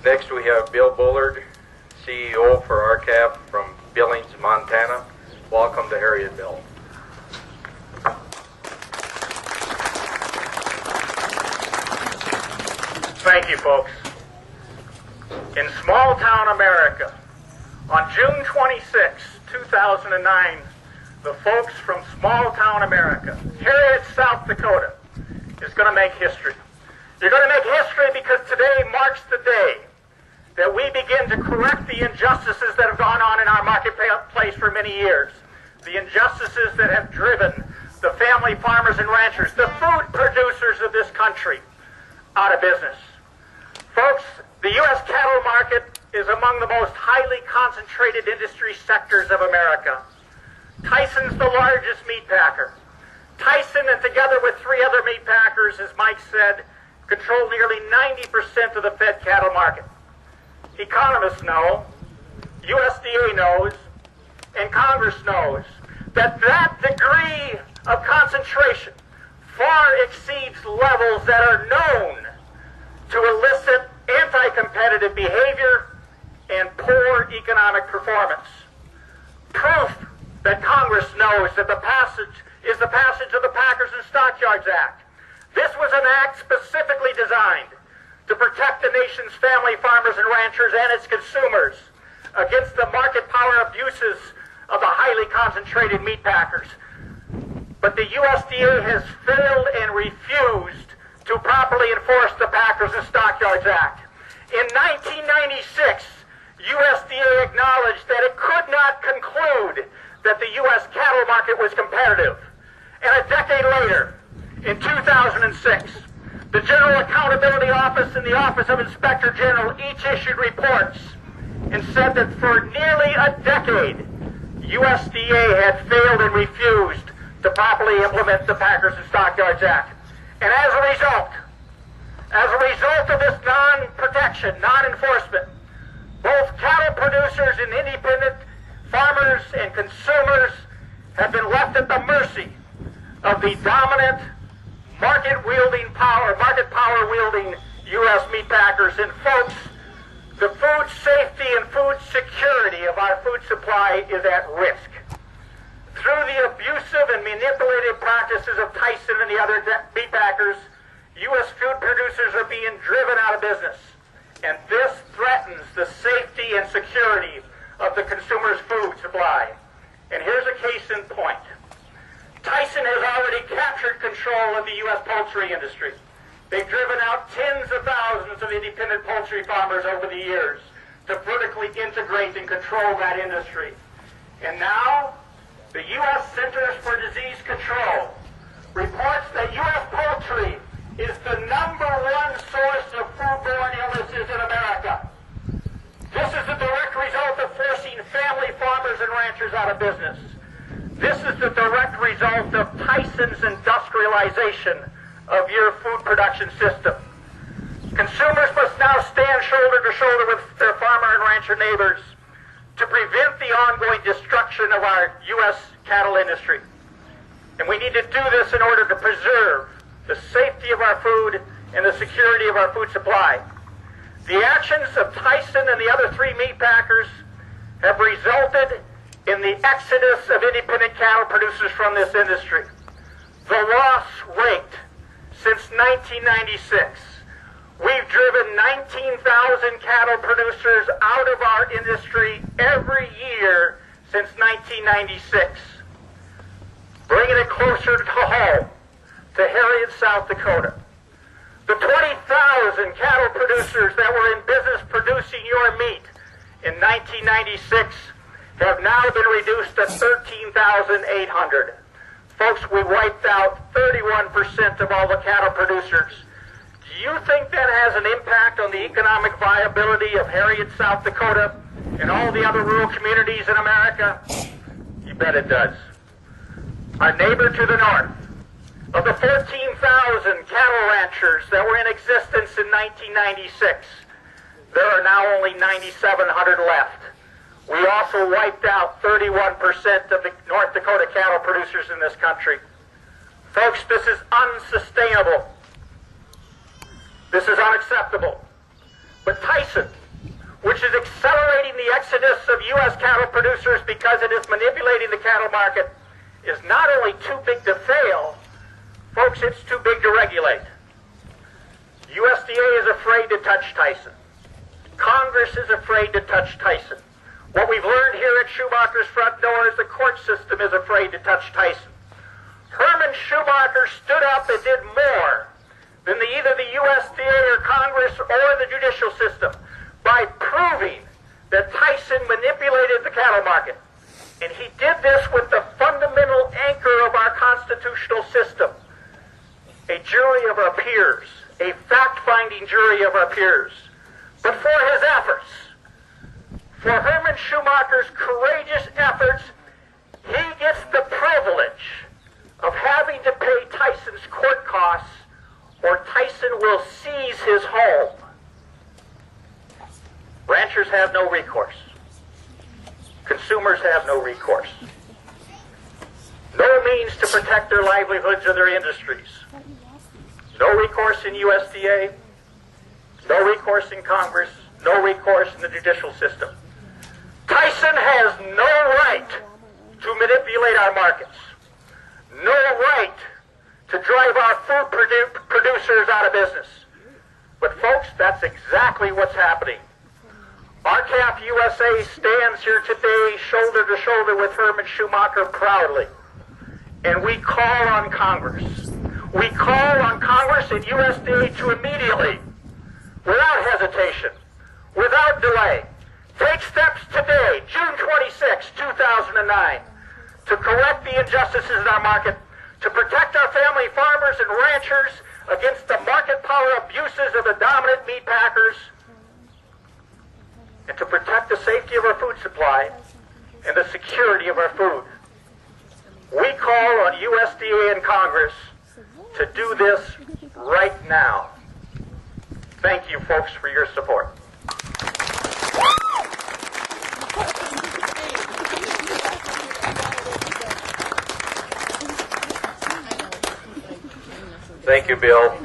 Next we have Bill Bullard, CEO for RCAP from Billings, Montana. Welcome to Harriet, Bill. Thank you, folks. In small town America, on June 26, 2009, the folks from small town America, Harriet, South Dakota, is going to make history. You're going to make history because today marks the day that we begin to correct the injustices that have gone on in our marketplace for many years. The injustices that have driven the family farmers and ranchers, the food producers of this country, out of business. Folks, the U.S. cattle market is among the most highly concentrated industry sectors of America. Tyson's the largest meat packer. Tyson, and together with three other meat packers, as Mike said, control nearly 90% of the fed cattle market. Economists know, USDA knows, and Congress knows that that degree of concentration far exceeds levels that are known to elicit anti-competitive behavior and poor economic performance. Proof that Congress knows that the passage is the passage of the Packers and Stockyards Act. This was an act specifically designed to protect the nation's family farmers and ranchers and its consumers against the market power abuses of the highly concentrated meat packers. But the USDA has failed and refused to properly enforce the Packers and Stockyards Act. In 1996, USDA acknowledged that it could not conclude that the U.S. cattle market was competitive. And a decade later, in 2006, the General Accountability Office and the Office of Inspector General each issued reports and said that for nearly a decade, USDA had failed and refused to properly implement the Packers and Stockyards Act. And as a result of this non-protection, non-enforcement, both cattle producers and independent farmers and consumers have been left at the mercy of the dominant market power-wielding U.S. meat packers. And folks, the food safety and food security of our food supply is at risk. Through the abusive and manipulative practices of Tyson and the other meat packers, U.S. food producers are being driven out of business. And this threatens the safety and security of the consumer's food supply. And here's a case in point. Tyson has already captured control of the U.S. poultry industry. They've driven out tens of thousands of independent poultry farmers over the years to vertically integrate and control that industry. And now, the U.S. Centers for Disease Control reports that U.S. poultry is the #1 source of foodborne illnesses in America. This is the direct result of forcing family farmers and ranchers out of business. This is the direct result of Tyson's industrialization of your food production system. Consumers must now stand shoulder to shoulder with their farmer and rancher neighbors to prevent the ongoing destruction of our U.S. cattle industry. And we need to do this in order to preserve the safety of our food and the security of our food supply. The actions of Tyson and the other three meat packers have resulted in the exodus of independent cattle producers from this industry. The loss rate since 1996. We've driven 19,000 cattle producers out of our industry every year since 1996. Bringing it closer to home, to Harriet, South Dakota. The 20,000 cattle producers that were in business producing your meat in 1996 have now been reduced to 13,800. Folks, we wiped out 31% of all the cattle producers. Do you think that has an impact on the economic viability of Harriet, South Dakota, and all the other rural communities in America? You bet it does. Our neighbor to the north, of the 14,000 cattle ranchers that were in existence in 1996, there are now only 9,700 left. We also wiped out 31% of the North Dakota cattle producers in this country. Folks, this is unsustainable. This is unacceptable. But Tyson, which is accelerating the exodus of U.S. cattle producers because it is manipulating the cattle market, is not only too big to fail, folks, it's too big to regulate. USDA is afraid to touch Tyson. Congress is afraid to touch Tyson. What we've learned here at Schumacher's front door is the court system is afraid to touch Tyson. Herman Schumacher stood up and did more than either the USDA or Congress or the judicial system by proving that Tyson manipulated the cattle market. And he did this with the fundamental anchor of our constitutional system, a jury of our peers, a fact-finding jury of our peers. But for his efforts, for Herman Schumacher's courageous efforts, he gets the privilege of having to pay Tyson's court costs, or Tyson will seize his home. Ranchers have no recourse. Consumers have no recourse. No means to protect their livelihoods or their industries. No recourse in USDA, no recourse in Congress, no recourse in the judicial system. Tyson has no right to manipulate our markets, no right to drive our food producers out of business. But folks, that's exactly what's happening. RCAP USA stands here today shoulder to shoulder with Herman Schumacher proudly. And we call on Congress. We call on Congress and USDA to immediately, without hesitation, without delay, take steps today, June 26, 2009, to correct the injustices in our market, to protect our family farmers and ranchers against the market power abuses of the dominant meat packers, and to protect the safety of our food supply and the security of our food. We call on USDA and Congress to do this right now. Thank you, folks, for your support. Thank you, Bill.